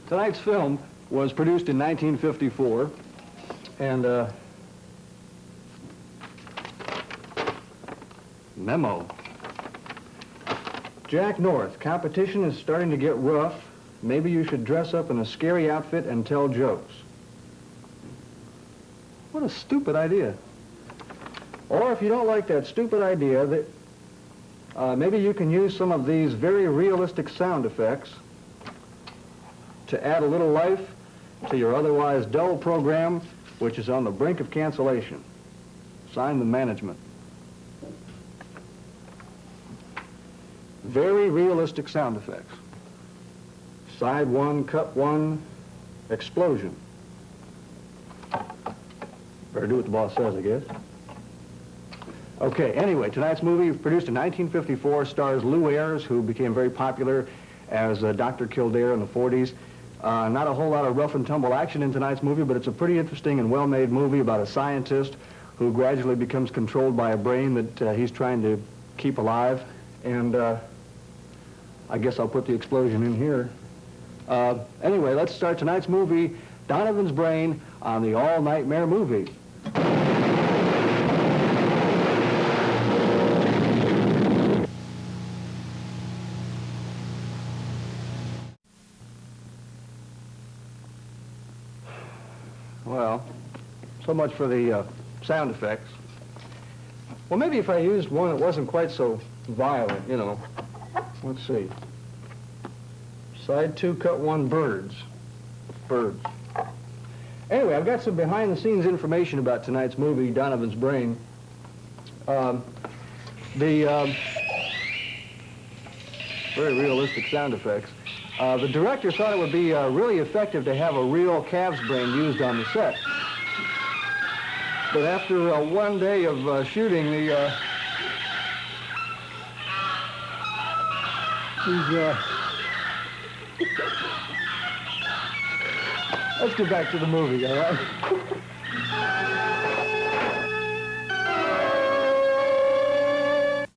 Tonight's film was produced in 1954, and memo. Jack North, competition is starting to get rough. Maybe you should dress up in a scary outfit and tell jokes. What a stupid idea. Or if you don't like that stupid idea, maybe you can use some of these very realistic sound effects to add a little life to your otherwise dull program, which is on the brink of cancellation. Signed, the management. Very realistic sound effects. Side one, cut one, explosion. Better do what the boss says, I guess. Okay, anyway, tonight's movie, produced in 1954, stars Lou Ayres, who became very popular as Dr. Kildare in the 40s. Not a whole lot of rough and tumble action in tonight's movie, but it's a pretty interesting and well-made movie about a scientist who gradually becomes controlled by a brain that he's trying to keep alive. And I guess I'll put the explosion in here. Anyway, let's start tonight's movie, Donovan's Brain, on the All Knightmare Movie. Well, so much for the sound effects. Well, maybe if I used one that wasn't quite so violent, you know. Let's see. Side two, cut one, birds. Birds. Anyway, I've got some behind-the-scenes information about tonight's movie, Donovan's Brain. Very realistic sound effects. The director thought it would be really effective to have a real calf's brain used on the set. But after one day of shooting, let's get back to the movie, all right?